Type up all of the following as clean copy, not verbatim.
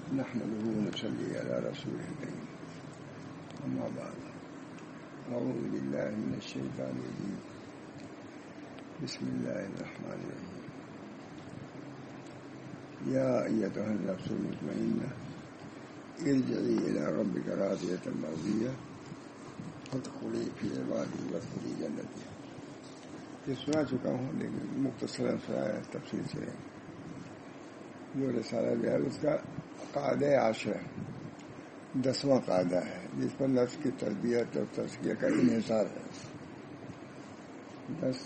نحمده ونصلي على رسوله الكريم أما بعد أعوذ بالله من الشيطان الرجيم بسم الله الرحمن الرحيم يا أيتها النفس المطمئنة ارجعي إلى ربك راضية مرضية فادخلي في عبادي وادخلي جنتي. یہ سنا چکا ہوں لیکن مختصراً سنایا تفصیل سے. جو رسالہ جو ہے اس کا قاعدہ عاشرہ 10واں قاعدہ ہے جس پر نفس کی تربیت اور تزکیہ کا انحصار ہے. 10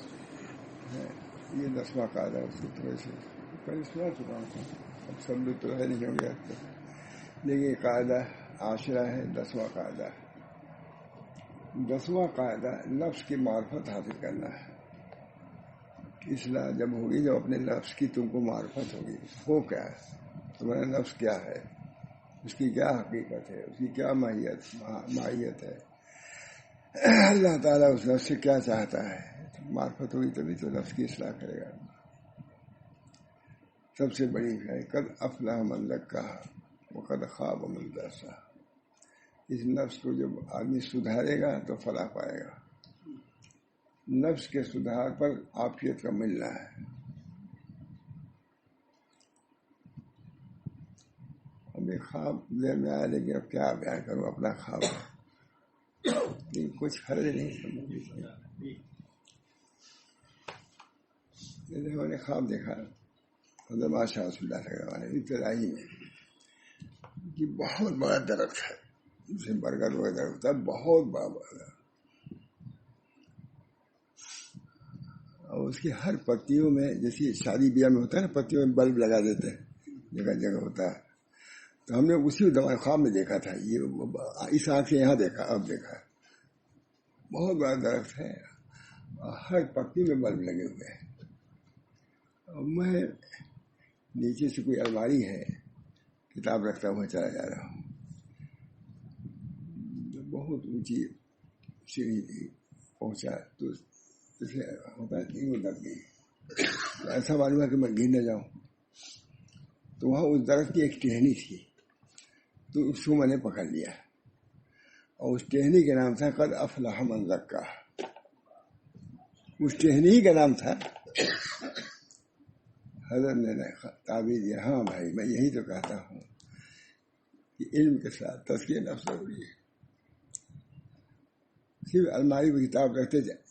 ہے یہ 10واں قاعدہ. اس کی تھوڑے سے پہلے سنا چکا ہوں, اب سب لوگ تو ہے نہیں ہوں گے, لیکن یہ قاعدہ عاشرہ ہے, 10واں قاعدہ. 10واں قاعدہ نفس کی معرفت حاصل کرنا ہے. اصلاح جب ہوگی جب اپنے نفس کی تم کو معرفت ہوگی, وہ کیا ہے, تمہارا نفس کیا ہے, اس کی کیا حقیقت ہے, اس کی کیا ماہیت ہے, اللہ تعالیٰ اس نفس سے کیا چاہتا ہے. معرفت ہوگی تبھی تو نفس کی اصلاح کرے گا. سب سے بڑی ہے قد افلح من زکاہا وقد خاب من دساہا. اس نفس کو جب آدمی سدھارے گا تو فلاح پائے گا. نفس کے سدھار پر عافیت کا ملنا ہے. اب ایک خواب ذہن میں آیا, لیکن اب کیا بیان کروں اپنا خواب. کچھ حرج نہیں ہم نے خواب دیکھا حضرت ماشاء رسول اللہ صلی اللہ علیہ وسلم ابتدائی میں کہ بہت بڑا درخت ہے, جسے برگد کا درخت ہے, بہت بڑا درخت, اور اس کی ہر پتیوں میں, جیسی شادی بیاہ میں ہوتا ہے نا, پتیوں میں بلب لگا دیتے ہیں, جگہ جگہ ہوتا ہے. تو ہم نے اسی دوران خواب میں دیکھا تھا, یہ اس آنکھ سے یہاں دیکھا, اب دیکھا بہت بڑا درخت ہے, ہر پتی میں بلب لگے ہوئے ہیں. اور میں نیچے سے کوئی الماری ہے, کتاب رکھتا ہوا چلا جا رہا ہوں. بہت اونچی سیڑھی تھی, پہنچا تو ہوتا ہے دب گئی. ایسا معلوم ہے کہ میں گر نہ جاؤں. تو وہاں اس درخت کی ایک ٹہنی تھی, تو اس کو میں نے پکڑ لیا, اور اس ٹہنی کا نام تھا قد افلح من زکاہا. اس ٹہنی کا نام تھا. حضرت نے تعبیر دیا, ہاں بھائی میں یہی تو کہتا ہوں کہ علم کے ساتھ تزکیہ نفس ضروری ہے. صرف الماری میں کتاب رکھتے جائے,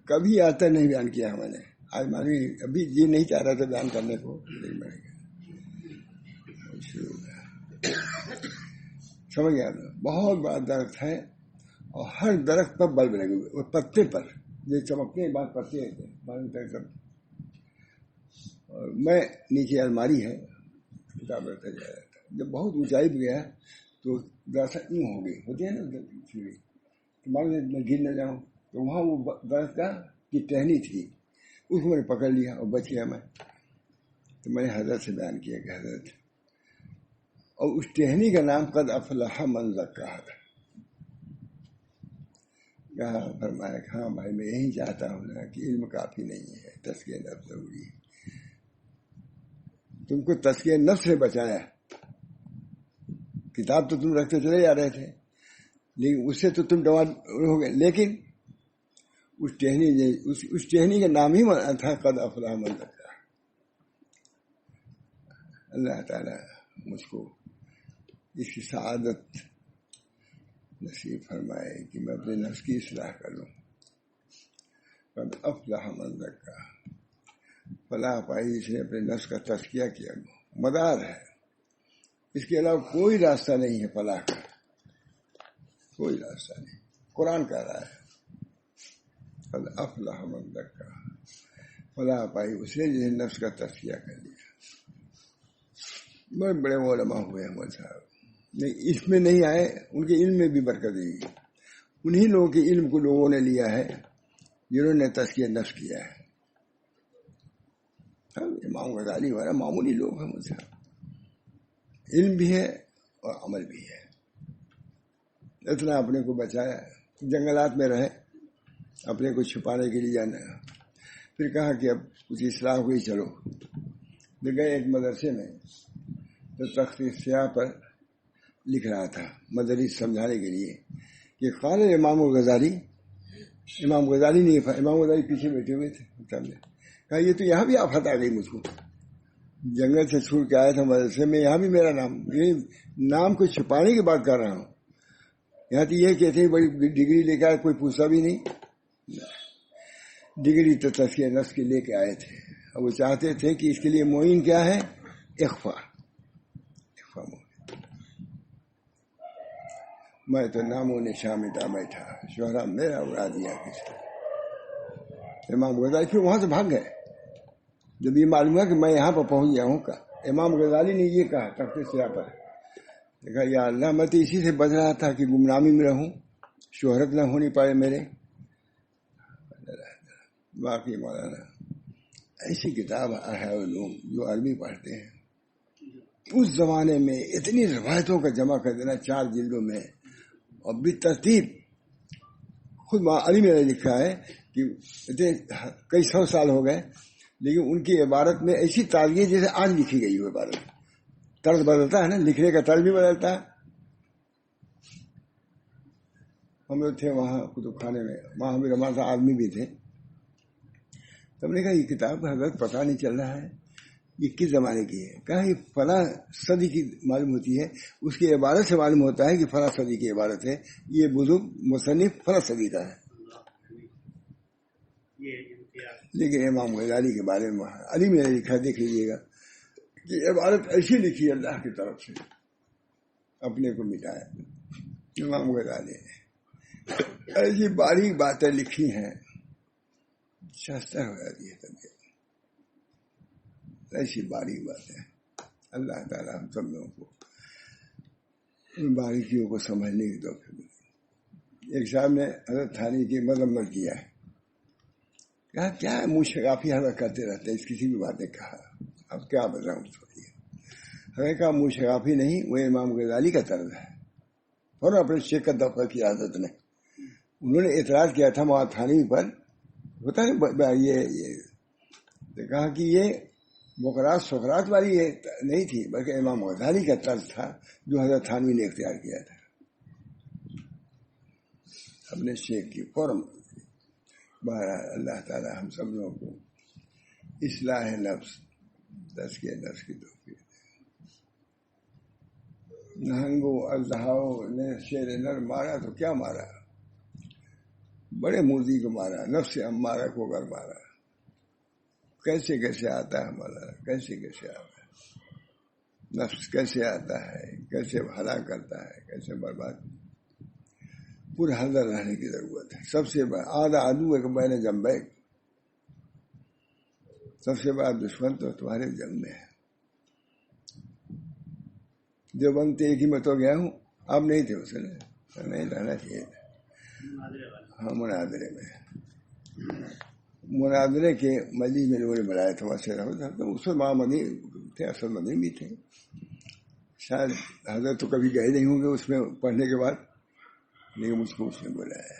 کبھی آتا نہیں بیان کیا میں نے. آج مانی ابھی جی نہیں چاہ رہا تھا بیان کرنے کو, سمجھ گیا. بہت بڑا درخت ہے, اور ہر درخت پر بلب لگے ہوئے, اور پتے پر جو چمکنے کے بعد پتے ہوتے ہیں. اور میں نیچے الماری ہے, کتاب رکھتا جا رہا تھا. جب بہت اونچائی پہ گیا تو دراصل یوں ہو گئی, ہوتی ہے نا سیڑھی, تو مان میں گر نہ جاؤں. تو وہاں وہ درخت کی ٹہنی تھی, اس کو میں نے پکڑ لیا اور بچ گیا میں. تو میں نے حضرت سے بیان کیا کہ حضرت, اور اس ٹہنی کا نام قد افلح من زکاہا تھا. کہا, فرمایا کہ ہاں بھائی میں یہی چاہتا ہوں نا کہ علم کافی نہیں ہے, تزکیہ نفس ضروری ہے. تم کو تزکیہ نفس سے بچایا. کتاب تو تم رکھتے چلے جا رہے تھے, لیکن اس سے تو تم ڈوار ہو گئے. لیکن اس ٹہنی کا نام ہی تھا قد افلح من زکاہا. اللہ تعالیٰ مجھ کو اس کی سعادت نصیب فرمائے کہ میں اپنے نفس کی اصلاح کر لوں. قد افلح من زکاہا, فلاح پائی جس نے اپنے نفس کا تزکیہ کیا. مدار ہے, اس کے علاوہ کوئی راستہ نہیں ہے فلاح کا, کوئی راستہ نہیں. قرآن کہہ رہا ہے قد افلح من زکاہا, فلاح پائی اس نے جس نے نفس کا تزکیہ کر لیا. بڑے بڑے علماء ہوئے احمد صاحب, نہیں اس میں نہیں آئے, ان کے علم میں بھی برکت دی. انہی لوگوں کے علم کو لوگوں نے لیا ہے جنہوں نے تزکیہ نفس کیا ہے. امام غزالی والا معمولی لوگ ہیں مجھ سے, علم بھی ہے اور عمل بھی ہے. اتنا اپنے کو بچایا, جنگلات میں رہے, اپنے کو چھپانے کے لیے جانا. پھر کہا کہ اب کچھ اصلاح ہوئی, چلو. گئے ایک مدرسے میں, تو تخت سیاہ پر لکھ رہا تھا مدارس سمجھانے کے لیے کہ قال امام الغزالی، امام غزالی نہیں، امام غزالی پیچھے بیٹھے ہوئے تھے، کہا یہ تو یہاں بھی آفت آ گئی مجھ کو، جنگل سے چھوڑ کے آیا تھا مدرسے میں، یہاں بھی میرا نام کو چھپانے کی بات کر رہا ہوں، یہاں تو یہ کہتے ہیں بڑی ڈگری لے کے آئے، کوئی پوچھا بھی نہیں، ڈگری تو تزکیہ نفس کے لے کے آئے تھے، اور وہ چاہتے تھے کہ اس کے لیے معین کیا ہے، اخفا میں تو نام و نشان مٹا بیٹھا، شہرا میرا اڑا دیا کس نے۔ امام غزالی پھر وہاں سے بھاگ گئے، جب یہ معلوم ہوا کہ میں یہاں پر پہنچ گیا ہوں، کا امام غزالی نے یہ کہا تخت سیاہ پر، دیکھا یا اللہ میں تو اسی سے بچ رہا تھا کہ گمنامی میں رہوں، شہرت نہ ہونی پائے میرے۔ باقی مولانا ایسی کتاب احیاء العلوم جو عربی پڑھتے ہیں، اس زمانے میں اتنی روایتوں کا جمع کر دینا 4 جلدوں میں، اور بالترتیب، خود علی میں نے لکھا ہے کہ کئی 100 سال ہو گئے، لیکن ان کی عبارت میں ایسی تازگی جیسے آج لکھی گئی ہو عبارت، طرز بدلتا ہے نا، لکھنے کا طرز بھی بدلتا ہے۔ ہم لوگ تھے وہاں کتب خانے میں، وہاں ہمیں رمان صاحب آدمی بھی تھے، تو ہم نے کہا یہ کتاب حضرت پتہ نہیں چل رہا ہے یہ کس زمانے کی ہے، کہا یہ فلاں صدی کی معلوم ہوتی ہے، اس کی عبارت سے معلوم ہوتا ہے کہ فلاں صدی کی عبارت ہے، یہ بزرگ مصنف فلاں صدی کا ہے۔ لیکن امام غزالی کے بارے میں علی میں نے لکھا، دیکھ لیجیے گا کہ عبارت ایسی لکھی اللہ کی طرف سے، اپنے کو مٹایا امام غزالی نے، ایسی باریک باتیں لکھی ہیں، شائستہ ہو جاتی ہے طبیعت، ایسی باریک باتیں۔ اللہ تعالیٰ ہم سب لوگوں کو ان باریکیوں کو سمجھنے کی توفیق ملے۔ ایک صاحب نے حضرت تھانی کی مذمت کیا ہے، کہا کیا منہ شگافی حضرت کرتے رہتے ہیں، اس کسی بھی بات نے کہا، اب کیا بتاؤں چھوڑیے۔ حضرت کہا منہ شگافی نہیں، وہ امام غزالی کا طرز ہے۔ اور اپنے شیخ کا دفعہ کیا حضرت نے، انہوں نے اعتراض کیا تھا وہاں تھانوی پر، ہوتا ہے یہ کہا کہ یہ بقرات سقراط والی یہ نہیں تھی، بلکہ امام غزالی کا طرز تھا جو حضرت تھانوی نے اختیار کیا تھا اپنے شیخ کی فوراً۔ بہرحال اللہ تعالی ہم سب لوگوں کو اصلاح نفس، تزکیہ نفس کی توفیق دے۔ نہنگو اژدہاؤ نے شیر نر مارا تو کیا مارا، بڑے موذی کو مارا، نفس امارہ کو گر مارا۔ کیسے کیسے آتا ہے مولانا، کیسے کیسے آتا ہے نفس، کیسے آتا ہے، کیسے ہلاک کرتا ہے، کیسے برباد۔ پورا حذر رہنے کی ضرورت ہے۔ سب سے بڑا آدھا عدو ایک بین جنبیک، سب سے بڑا دشمن تو تمہارے جنگ میں ہے۔ دیوبند ایک ہی میں تو گیا ہوں، آپ نہیں تھے، اسے نہیں رہنا چاہیے تھا۔ ہاں مناظرے میں، مناظرے کے مجلس میں لوگوں نے بلایا تھا، ویسے رہو تھا تو اس وقت مدنی تھے، اصل مدنی بھی تھے، شاید حضرت تو کبھی گئے نہیں ہوں گے اس میں پڑھنے کے بعد، لیکن مجھ کو اس نے بلایا،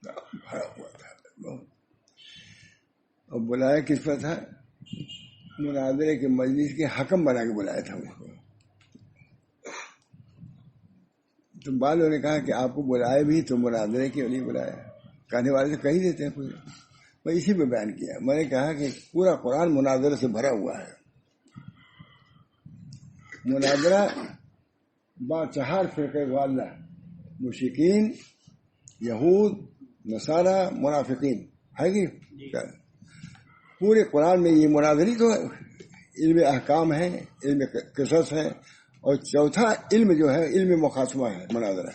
بھرا ہوا تھا بہت۔ اور بلایا کس پر تھا، مناظرے کے مجلس کے حکم بنا کے بلایا تھا مجھ کو۔ تو بعد انہوں نے کہا کہ آپ کو بلائے بھی تو مناظرے کیوں نہیں بلایا، کہنے والے تو کہہ دیتے ہیں کچھ، میں اسی پہ بیان کیا۔ میں نے کہا کہ پورا قرآن مناظرے سے بھرا ہوا ہے۔ مناظرہ با 4 فرقے واللہ، مشرکین، یہود، نصارہ، منافقین، ہے کہ پورے قرآن میں یہ مناظری تو علم احکام ہے، علم قصص ہے، اور چوتھا علم جو ہے علم مخاصمہ ہے مناظرہ۔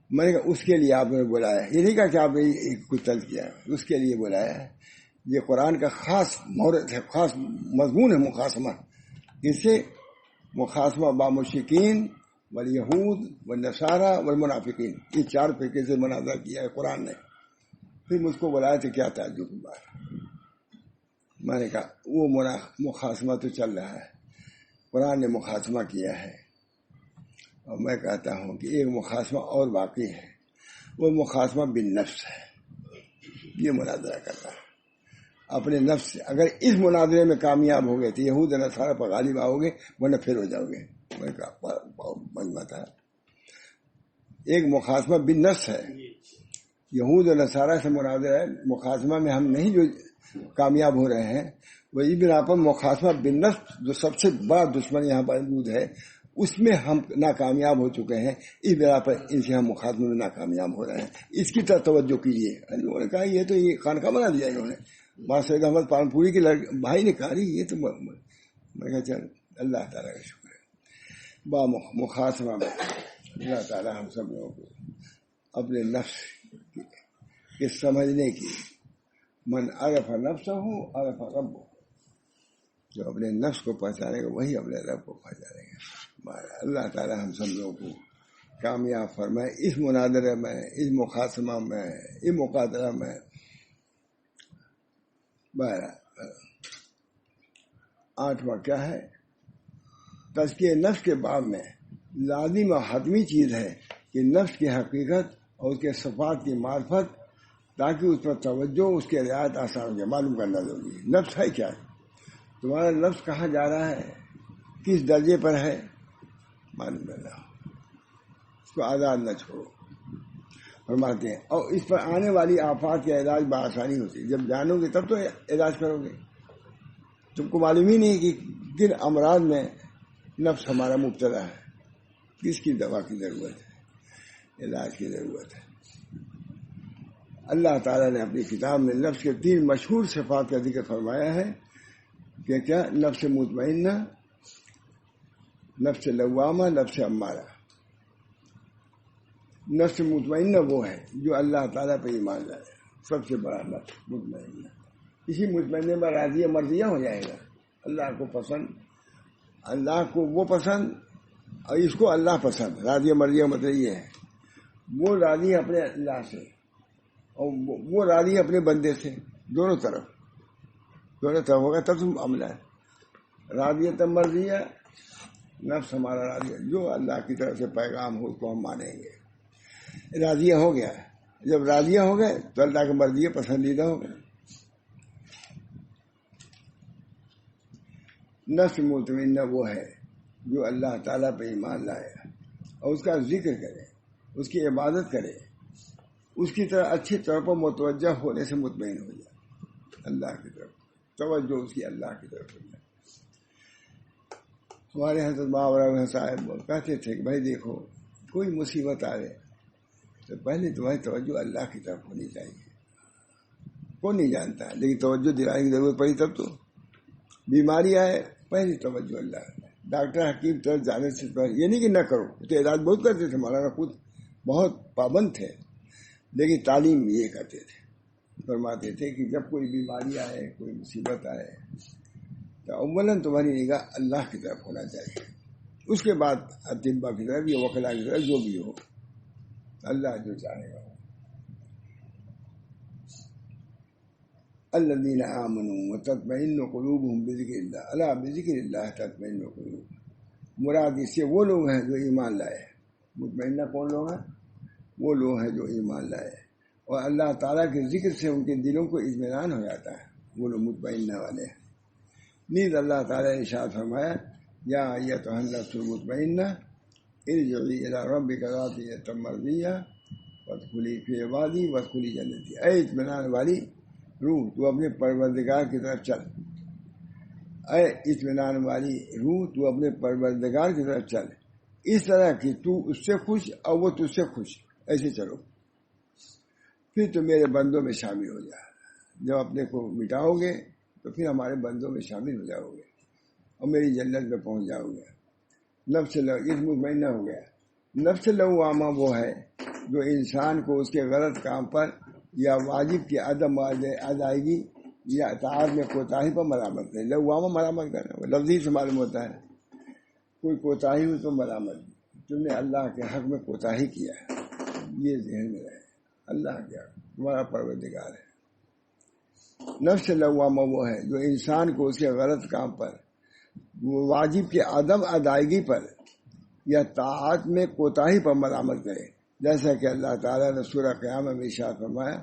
میں نے کہا اس کے لیے آپ نے بلایا، یہ نہیں کہا کہ آپ نے کچھ طلب کیا، اس کے لیے بلایا ہے۔ یہ قرآن کا خاص مورد ہے، خاص مضمون ہے مخاصمہ۔ اس سے مخاصمہ با مشرکین والیہود والنصارہ والمنافقین، یہ 4 فرقے سے مناظرہ کیا ہے قرآن نے۔ پھر مجھ کو بلایا تو کیا تعجب کی بات۔ میں نے کہا وہ مخاصمہ تو چل رہا ہے، قرآن نے مخاصمہ کیا ہے، اور میں کہتا ہوں کہ ایک مخاصمہ اور باقی ہے، وہ مخاصمہ بالنفس ہے۔ یہ مناظرہ کرتا ہے اپنے نفس سے۔ اگر اس مناظرے میں کامیاب ہو گئے تو یہود نصارہ پر غالب آؤ گے، ورنہ پھر ہو جاؤ گے۔ میں کہا بہت مجمع تھا. ایک مخاصمہ بالنص ہے، یہود و نصارہ سے مناظرہ ہے. مخاصمہ میں ہم نہیں جو کامیاب ہو رہے ہیں، وہی بنا پر مخاصمہ بالنص جو سب سے بڑا دشمن یہاں پر موجود ہے اس میں ہم ناکامیاب ہو چکے ہیں. اس بنا پر ان سے ہم مخاصمے میں ناکامیاب ہو رہے ہیں. اس کی طرف توجہ کیجیے. انہوں نے کہا یہ تو یہ خانقاہ بنا دیا انہوں نے. ماں سید احمد پالنپوری کے بھائی نے کہا یہ تو میں کہا چل اللہ تعالیٰ کا شکر ہے. با مخاصمہ میں اللہ تعالیٰ ہم سب لوگوں کو اپنے نفس کے سمجھنے کی، من عرف نفسہ عرف رب، جو اپنے نفس کو پہچانے گا وہی اپنے رب کو پہچانے گا. اللہ تعالیٰ ہم سب لوگوں کو کامیاب فرمائے اس مناظرے میں، اس مخاصمہ میں، اس مقاتلہ میں. آٹھواں کیا ہے؟ تزکیہ نفس کے باب میں لازم و حتمی چیز ہے کہ نفس کی حقیقت اور اس کے صفات کی معرفت، تاکہ اس پر توجہ، اس کے رعایت آسان ہو جائے. معلوم کرنا ضروری ہے نفس ہے کیا ہے، تمہارا نفس کہاں جا رہا ہے، کس درجے پر ہے، معلوم کرنا ہو. اس کو آزاد نہ چھوڑو فرماتے ہیں. اور اس پر آنے والی آفات کا علاج بآسانی ہوتی ہے. جب جانو گے تب تو علاج کرو گے. تم کو معلوم ہی نہیں کہ کن امراض میں نفس ہمارا مبتلا ہے، کس کی دوا کی ضرورت ہے، علاج کی ضرورت ہے. اللہ تعالیٰ نے اپنی کتاب میں نفس کے 3 مشہور صفات کا ذکر فرمایا ہے کہ کیا؟ نفس مطمئنہ، نفس لوامہ، نفس امارہ. نفس مطمئنہ وہ ہے جو اللہ تعالیٰ پہ ایمان لائے، سب سے بڑا نفس مطمئنہ. اسی مطمئنہ میں راضیہ مرضیہ ہو جائے گا. اللہ کو پسند، اللہ کو وہ پسند اور اس کو اللہ پسند. راضیہ مرضیہ مطلب یہ ہے وہ راضی اپنے اللہ سے اور وہ راضی اپنے بندے سے، دونوں طرف ہوگا تب تم عملہ ہے. راضیت مرضیہ، نفس ہمارا راضیہ، جو اللہ کی طرف سے پیغام ہو اس کو ہم مانیں گے. راضیہ ہو گیا، جب راضیہ ہو گئے تو اللہ کا مرضیہ پسندیدہ ہو گئے. نفس مطمئنہ وہ ہے جو اللہ تعالیٰ پہ ایمان لائے اور اس کا ذکر کرے، اس کی عبادت کرے، اس کی طرح اچھی طور پر متوجہ ہونے سے مطمئن ہو جائے. اللہ کی طرف توجہ اس کی اللہ کی طرف ہو جائے. ہمارے حضرت بابا صاحب کہتے تھے کہ بھائی دیکھو کوئی مصیبت آ رہے تو پہلے تمہاری توجہ اللہ کی طرف ہونی چاہیے. کون نہیں جانتا ہے، لیکن توجہ دلانے کی ضرورت پڑی تب تو. بیماری آئے پہلی توجہ اللہ. ڈاکٹر حکیم طرف جانے سے پہلے یہ نہیں کہ نہ کرو، تو علاج بہت کرتے تھے، مولانا خود بہت پابند تھے، لیکن تعلیم یہ کرتے تھے. فرماتے تھے کہ جب کوئی بیماری آئے، کوئی مصیبت آئے تو اولاً تمہاری نگاہ اللہ کی طرف ہونا چاہیے. اس کے بعد اطباء کی طرف یا وکلاء کی طرف، جو بھی ہو، اللہ جو چاہے گا. الذین آمنوا وتطمئن قلوبهم بذکر اللہ، الا بذکر اللہ تطمئن قلوب. مراد اس سے وہ لوگ ہیں جو ایمان لائے. مطمئنہ کون لوگ ہیں؟ وہ لوگ ہیں جو ایمان لائے اور اللہ تعالیٰ کے ذکر سے ان کے دلوں کو اطمینان ہو جاتا ہے. وہ لوگ مطمئنہ والے ہیں. نیز اللہ تعالیٰ نے ارشاد فرمایا یا ایتھا النفس المطمئنہ ارجعی الی ربک راضیۃ مرضیہ وادخلی فی عبادی وادخلی جنتی. اے اطمینان والی روح تو اپنے پروردگار کی طرف چل. اے اطمینان والی روح تو اپنے پروردگار کی طرف چل، اس طرح کہ تو اس سے خوش اور وہ تجھ سے خوش. ایسے چلو، پھر تو میرے بندوں میں شامل ہو جا. جب اپنے کو مٹاؤ گے تو پھر ہمارے بندوں میں شامل ہو جاؤ گے اور میری جنت میں پہنچ جاؤ گے. نفس اس مطمئنہ ہو گیا. نفس لوامہ وہ ہے جو انسان کو اس کے غلط کام پر یا واجب کی عدم ادائیگی یا اطاعت میں کوتاہی پر ملامت ہے. لوامہ ملامت کرنا لفظی سے معلوم ہوتا ہے. کوئی کوتاہی ہو تو ملامت، تم نے اللہ کے حق میں کوتاہی کیا ہے، یہ ذہن میں رہے. اللہ کیا تمہارا پروردگار ہے. نفس لوامہ وہ ہے جو انسان کو اس کے غلط کام پر، واجب کی عدم ادائیگی پر یا طاعت میں کوتاہی پر ملامت کرے. جیسا کہ اللہ تعالیٰ نے سورہ قیامہ میں ارشاد فرمایا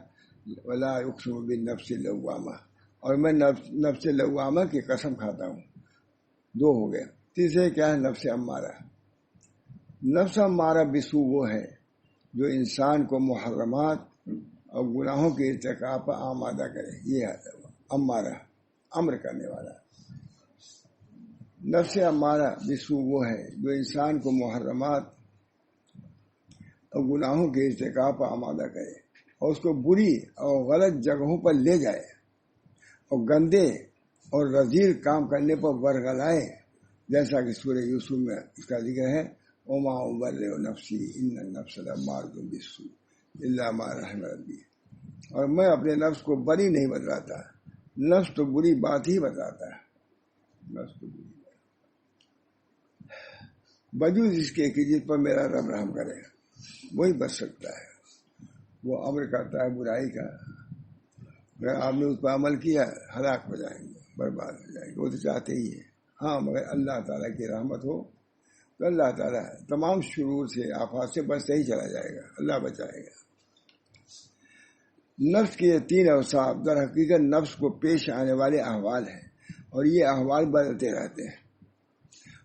ولا اقسم بالنفس اللوامہ، اور میں نفس لوامہ کی قسم کھاتا ہوں. 2 ہو گئے. تیسرے کیا ہے؟ نفس امارہ. نفس امارہ بسو وہ ہے جو انسان کو محرمات اور گناہوں کے ارتکاب پر آمادہ کرے. یہ ہے امارہ، امر کرنے والا. نفس امارہ بسو وہ ہے جو انسان کو محرمات اور گناہوں کے ارتکاب پر آمادہ کرے اور اس کو بری اور غلط جگہوں پر لے جائے اور گندے اور رذیل کام کرنے پر ورگلائے، جیسا کہ سورہ یوسف میں اس کا ذکر ہے. وما ابرئ نفسی ان النفس لامارۃ بالسوء الا ما رحم ربی. اور میں اپنے نفس کو بری نہیں بتلاتا، نفس تو بری بات ہی بتاتا ہے. نفس تو بری بات بجوز اس کے کہ جس پر میرا رب رحم کرے وہی بچ سکتا ہے. وہ امر کرتا ہے برائی کا، اگر آپ نے اس پر عمل کیا ہلاک ہو جائیں گے، برباد ہو جائیں گے. وہ تو چاہتے ہی ہے. ہاں مگر اللہ تعالیٰ کی رحمت ہو تو اللہ تعالیٰ تمام شرور سے آفات سے بچتا ہی چلا جائے گا، اللہ بچائے گا. نفس کے یہ تین اوصاف در حقیقت نفس کو پیش آنے والے احوال ہیں، اور یہ احوال بدلتے رہتے ہیں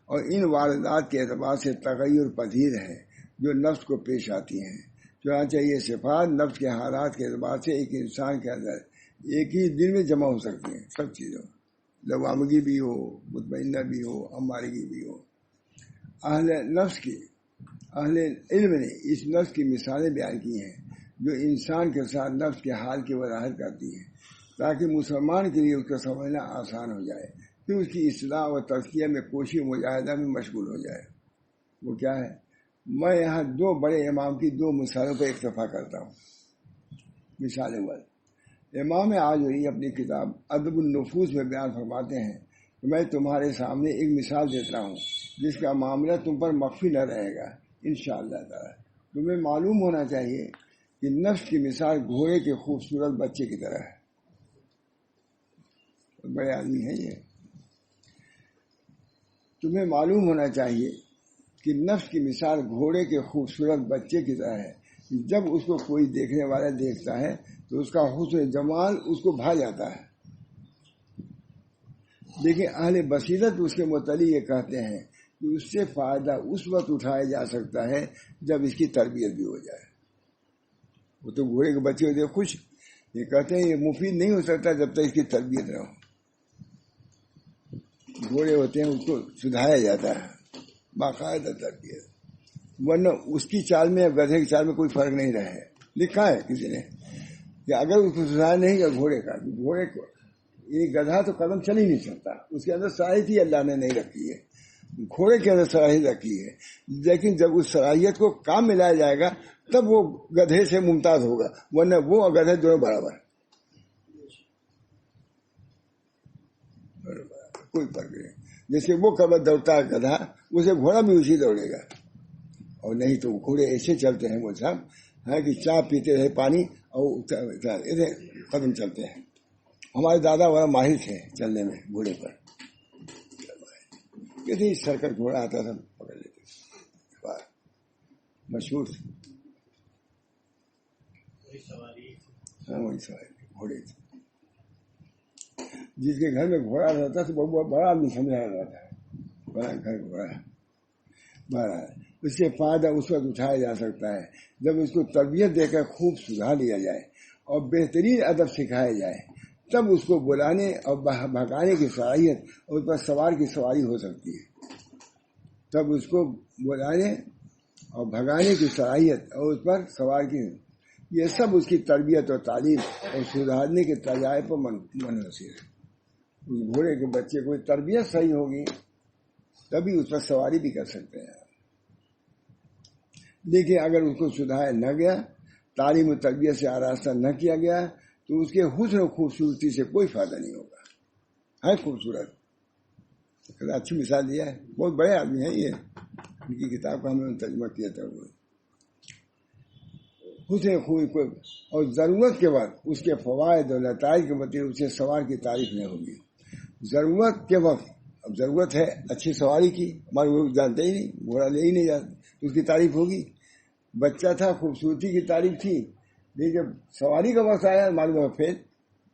اور ان واردات کے اعتبار سے تغیر پذیر ہیں جو نفس کو پیش آتی ہیں. چنانچہ یہ صفات نفس کے حالات کے اعتبار سے ایک انسان کے اندر ایک ہی دن میں جمع ہو سکتی ہیں. سب چیزوں لوامگی بھی ہو، مطمئنہ بھی ہو، امارگی بھی ہو. اہل علم نے اس نفس کی مثالیں بیان کی ہیں جو انسان کے ساتھ نفس کے حال کی وضاحت کرتی ہیں تاکہ مسلمان کے لیے اس کو سمجھنا آسان ہو جائے، پھر اس کی اصلاح و تزکیہ میں کوشش مجاہدہ میں مشغول ہو جائے. وہ کیا ہے؟ میں یہاں دو بڑے امام کی دو مثالوں پر اکتفا کرتا ہوں. مثال اول، امام آجوری اپنی کتاب ادب النفوس میں بیان فرماتے ہیں کہ میں تمہارے سامنے ایک مثال دیتا ہوں جس کا معاملہ تم پر مخفی نہ رہے گا انشاءاللہ تعالی. تمہیں معلوم ہونا چاہیے کہ نفس کی مثال گھوڑے کے خوبصورت بچے کی طرح ہے. بڑے آدمی ہیں یہ. تمہیں معلوم ہونا چاہیے کہ نفس کی مثال گھوڑے کے خوبصورت بچے کی طرح ہے. جب اس کو کوئی دیکھنے والا دیکھتا ہے تو اس کا حسن جمال اس کو بھا جاتا ہے. لیکن اہل بصیرت اس کے متعلق یہ کہتے ہیں کہ اس سے فائدہ اس وقت اٹھایا جا سکتا ہے جب اس کی تربیت بھی ہو جائے. وہ تو گھوڑے کے بچے ہوتے خوش، یہ کہتے ہیں یہ مفید نہیں ہو سکتا جب تک اس کی تربیت نہ ہو. گھوڑے ہوتے ہیں اس کو سدھایا جاتا ہے باقاعدہ تربیت، ورنہ اس کی چال میں یا گدھے کی چال میں کوئی فرق نہیں رہے. لکھا ہے کسی نے کہ اگر اس کو سدھایا نہیں گیا گھوڑے کا، گھوڑے کو یہ گدھا تو قدم چل ہی نہیں سکتا، اس کے اندر صلاحیت ہی اللہ نے نہیں رکھی ہے. گھوڑے کے اندر صلاحیت رکھی ہے، لیکن جب اس صلاحیت کو کام میں لایا جائے گا تب وہ گدھے سے ممتاز ہوگا، ورنہ وہ اور گدھے دونوں برابر، کوئی فرق نہیں. جیسے وہ قبر دوڑتا ہے گدھا، اسے گھوڑا بھی اسی دوڑے گا. اور نہیں تو گھوڑے ایسے چلتے ہیں وہ سب ہے کہ چائے پیتے رہے پانی اور ایسے قدم چلتے ہیں. ہمارے دادا بڑا ماہر تھے چلنے میں گھوڑے پر، کسی سرکٹ گھوڑا آتا تھا پکڑ لیتے، مشہور تھے. ہاں وہی سواری گھوڑے تھے. جس کے گھر میں گھوڑا رہتا تو بہت بڑا آدمی سمجھایا جاتا ہے، بڑا گھر گھوڑا بڑا. اس سے فائدہ اس وقت اٹھایا جا سکتا ہے جب اس کو تربیت دے کر خوب سدھار لیا جائے اور بہترین ادب سکھایا جائے. تب اس کو بلانے اور بھگانے کی صلاحیت اور اس پر سوار کی سواری ہو سکتی ہے. تب اس کو بلانے اور بھگانے کی صلاحیت اور اس پر سوار کی، یہ سب اس کی تربیت اور تعلیم اور سدھارنے کے تجائب پر منحصر ہے. اس گھوڑے کے بچے کو تربیت صحیح ہوگی تبھی اس پر سواری بھی کر سکتے ہیں. لیکن اگر اس کو سدھایا نہ گیا، تعلیم و تربیت سے آراستہ نہ کیا گیا تو اس کے حسن و خوبصورتی سے کوئی فائدہ نہیں ہوگا. ہے خوبصورت، اچھی مثال دیا ہے. بہت بڑے آدمی ہیں یہ، ان کی کتاب کا ہم نے ترجمہ کیا تھا. وہ حسن خوبی کو اور ضرورت کے وقت اس کے فوائد اور نتائج کے مطابق اسے سوار کی تعریف نہیں ہوگی. ضرورت کے وقت، اب ضرورت ہے اچھی سواری کی، ہمارے لوگ جانتے ہی نہیں، گھوڑا لے ہی نہیں جاتے، تو اس کی تعریف ہوگی. بچہ تھا خوبصورتی کی تعریف تھی، لیکن جب سواری کا وقت آیا معلوم ہوا پھر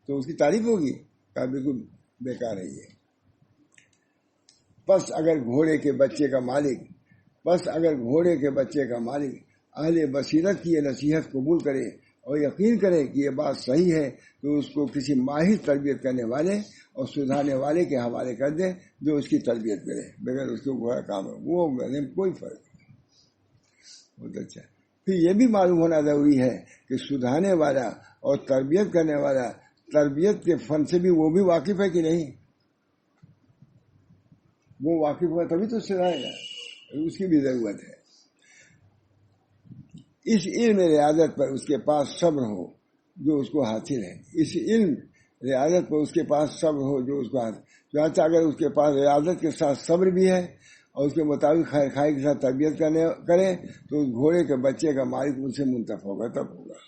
تو اس کی تعریف ہوگی، کہا بالکل بیکار ہے یہ. بس اگر گھوڑے کے بچے کا مالک اہل بصیرت کی یہ نصیحت قبول کرے اور یقین کرے کہ یہ بات صحیح ہے تو اس کو کسی ماہر تربیت کرنے والے اور سدھارنے والے کے حوالے کر دے جو اس کی تربیت کرے بغیر اس کو گھوڑا کام ہے وہ کوئی فرق نہیں. بہت اچھا. پھر یہ بھی معلوم ہونا ضروری ہے کہ سدھارنے والا اور تربیت کرنے والا تربیت کے فن سے بھی وہ بھی واقف ہے کہ نہیں. وہ واقف ہوا تبھی تو سدھارے گا, اس کی بھی ضرورت ہے. اس علم ریاضت پر اس کے پاس صبر ہو جو اس کو حاصل ہے. اس علم ریاضت پر اس کے پاس صبر ہو جو اس کو حاصل. چنانچہ اگر اس کے پاس ریاضت کے ساتھ صبر بھی ہے اور اس کے مطابق خیر خائی کے ساتھ تربیت کرے تو اس گھوڑے کے بچے کا مالک ان سے منتف ہوگا, تب ہوگا.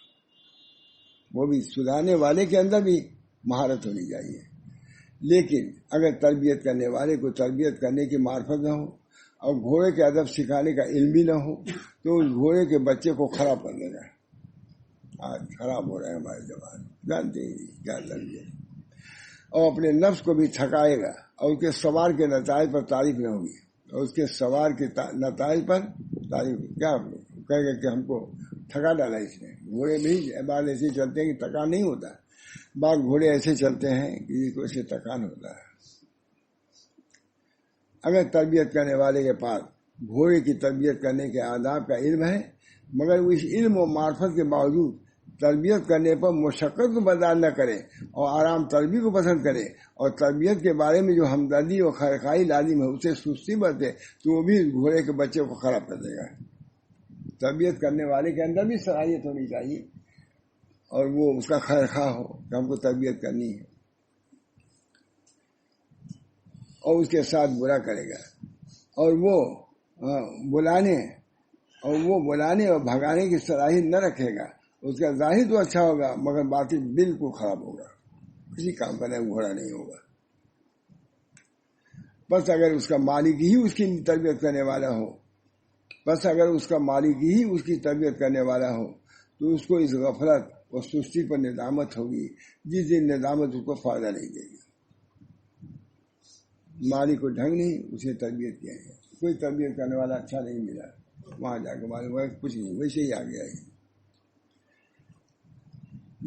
وہ بھی سدھارنے والے کے اندر بھی مہارت ہونی چاہیے. لیکن اگر تربیت کرنے والے کو تربیت کرنے کی معرفت نہ ہو اور گھوڑے کے ادب سکھانے کا علم بھی نہ ہو تو اس گھوڑے کے بچے کو خراب کر دے گا. آج خراب ہو رہا ہے ہمارے جوان, جانتے ہی نہیں کیا تربیت. اور اپنے نفس کو بھی تھکائے گا اور اس کے سوار کے نتائج پر تعریف نہ ہوگی. اور اس کے سوار کے نتائج پر تعریف کیا کہے گا کہ ہم کو تھکا ڈالا اس نے. گھوڑے بھی بعض ایسے چلتے ہیں کہ تھکان نہیں ہوتا, بعض گھوڑے ایسے چلتے ہیں کہ جس کو اسے تھکان ہوتا ہے. اگر تربیت کرنے والے کے پاس گھوڑے کی تربیت کرنے کے آداب کا علم ہے مگر وہ اس علم و معرفت کے باوجود تربیت کرنے پر مشقت کو برداشت نہ کرے اور آرام طلبی کو پسند کرے اور تربیت کے بارے میں جو ہمدردی اور خیرخواہی لازم ہے اسے سستی برتے تو وہ بھی گھوڑے کے بچے کو خراب کر دے گا. تربیت کرنے والے کے اندر بھی صلاحیت ہونی چاہیے اور وہ اس کا خیرخواہ ہو کہ ہم کو تربیت کرنی ہے, اور اس کے ساتھ برا کرے گا اور وہ بلانے اور بھگانے کی صلاحیت نہ رکھے گا. اس کا ظاہر تو اچھا ہوگا مگر باطن بالکل خراب ہوگا, کسی کام کا گھوڑا نہیں ہوگا. بس اگر اس کا مالک ہی اس کی تربیت کرنے والا ہو تو اس کو اس غفلت اور سستی پر ندامت ہوگی جس دن ندامت اس کو فائدہ نہیں دے گی. مالک کو ڈھنگ نہیں, اسے تربیت کیا ہے. کوئی تربیت کرنے والا اچھا نہیں ملا, وہاں جا کے معلوم ہوا کچھ نہیں, ویسے ہی آ گیا ہے.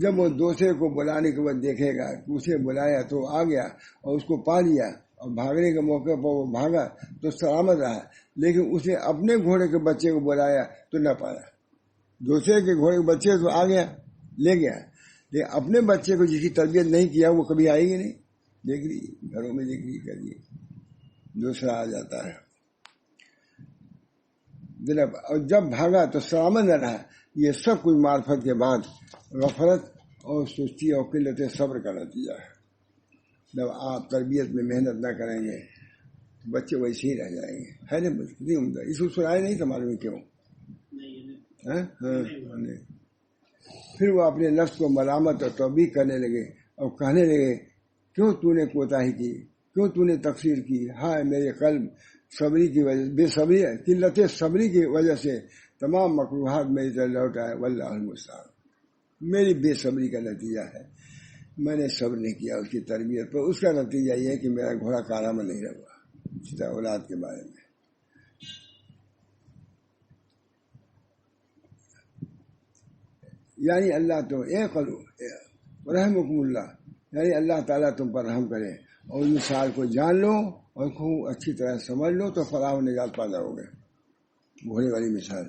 جب وہ دوسرے کو بلانے کے بعد دیکھے گا کہ اسے بلایا تو آ گیا اور اس کو پا لیا اور بھاگنے کے موقع پر وہ بھاگا تو سلامت رہا, لیکن اس نے اپنے گھوڑے کے بچے کو بلایا تو نہ پایا. دوسرے کے گھوڑے کے بچے تو آ گیا لے گیا, لیکن اپنے بچے کو جس کی تربیت نہیں کیا وہ کبھی آئے گی نہیں. دیکھ رہی گھروں میں دیکھ رہی کریے دوسرا آ جاتا ہے اور جب بھاگا تو سلامت نہ رہا. یہ سب کچھ معرفت کے بعد غفلت اور سستی اور قلت صبر کا نتیجہ ہے. جب آپ تربیت میں محنت نہ کریں گے تو بچے ویسے ہی رہ جائیں گے. ہے نا کتنی عمدہ, اس کو سنائے نہیں تو معلوم کیوں. پھر وہ اپنے نفس کو ملامت اور توبیخ کرنے لگے اور کہنے لگے کیوں تو نے کوتاہی کی, کیوں تو نے تقصیر کی. ہائے میرے قلب, صبری کی وجہ بے صبری قلت صبری کی وجہ سے تمام مکروہات میری طرف لوٹ آئے. واللہ المستعان, میری بے صبری کا نتیجہ ہے, میں نے صبر نہیں کیا اس کی تربیت پر. اس کا نتیجہ یہ ہے کہ میرا گھوڑا کارآمد نہیں رہا. سیدھا اولاد کے بارے میں یعنی اللہ تو رحمکم اللہ, یعنی اللہ تعالیٰ تم پر رحم کرے اور مثال کو جان لو اور خوب اچھی طرح سمجھ لو تو فلاح و نجات پیدا ہو گئے. گھوڑے والی مثال.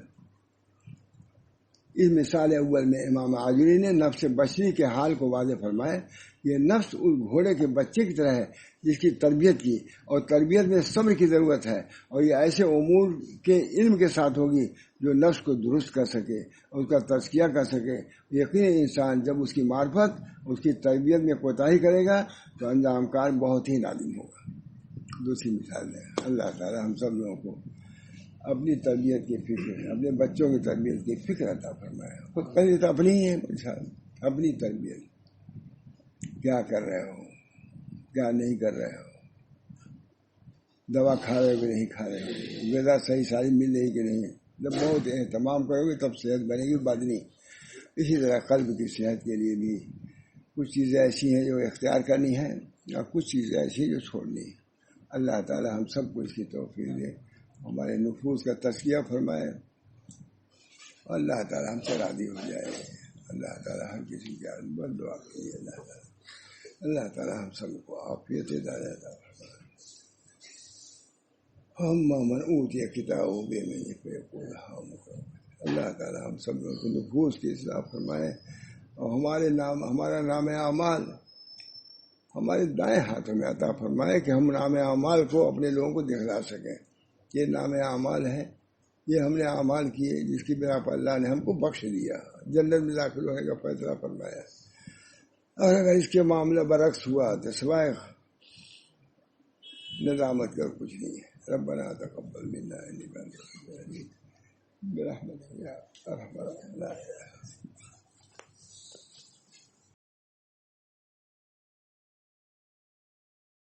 اس مثال اول میں امام عاجری نے نفس بشری کے حال کو واضح فرمایا. یہ نفس اس گھوڑے کے بچے کی طرح ہے جس کی تربیت کی اور تربیت میں صبر کی ضرورت ہے, اور یہ ایسے امور کے علم کے ساتھ ہوگی جو نفس کو درست کر سکے اور اس کا تزکیہ کر سکے. یقیناً انسان جب اس کی معرفت اس کی تربیت میں کوتاہی کرے گا تو انجام کار بہت ہی نادم ہوگا. دوسری مثال ہے, اللہ تعالیٰ ہم سب لوگوں کو اپنی تربیت کی فکر, اپنے بچوں کی تربیت کی فکر عطا فرمایا. خود پہلے تو اپنی ہی ہے مثال, اپنی تربیت کیا کر رہے ہو, کیا نہیں کر رہے ہو, دوا کھا رہے ہو کہ نہیں کھا رہے ہو, غذا صحیح ساری مل رہی کہ نہیں. جب بہت اہتمام کرو گے تب صحت بنے گی, بات نہیں. اسی طرح قلب کی صحت کے لیے بھی کچھ چیزیں ایسی ہیں جو اختیار کرنی ہے اور کچھ چیزیں ایسی ہیں جو چھوڑنی ہے. اللہ تعالیٰ ہم سب کو اس کی توفیق دے، ہمارے نفوس کا تزکیہ فرمائے، اللہ تعالیٰ ہم سے راضی ہو جائے۔ اللہ تعالیٰ ہر کسی کی بد دعا کیجیے، اللہ تعالیٰ ہم سب کو عافیت ہدایت عطا فرمائے۔ من اوتی کتابہ بیمینہ فیقول ہاؤم اقرؤا، اللہ تعالیٰ ہم سب لوگوں کو نفوس کی اصلاح فرمائے، اور ہمارا نام اعمال ہمارے دائیں ہاتھوں میں عطا فرمائے کہ ہم نام اعمال کو اپنے لوگوں کو دکھلا سکیں۔ یہ نام اعمال ہے، یہ ہم نے اعمال کیے جس کی بنا پر اللہ نے ہم کو بخش دیا، جنت میں داخل ہونے کا فیصلہ فرمایا۔ اور اگر اس کے معاملہ برعکس ہوا تو سوائے ندامت کر کچھ نہیں ہے۔ ربنا تقبل منا انک انت السمیع العلیم برحمتک یا ارحم الراحمین۔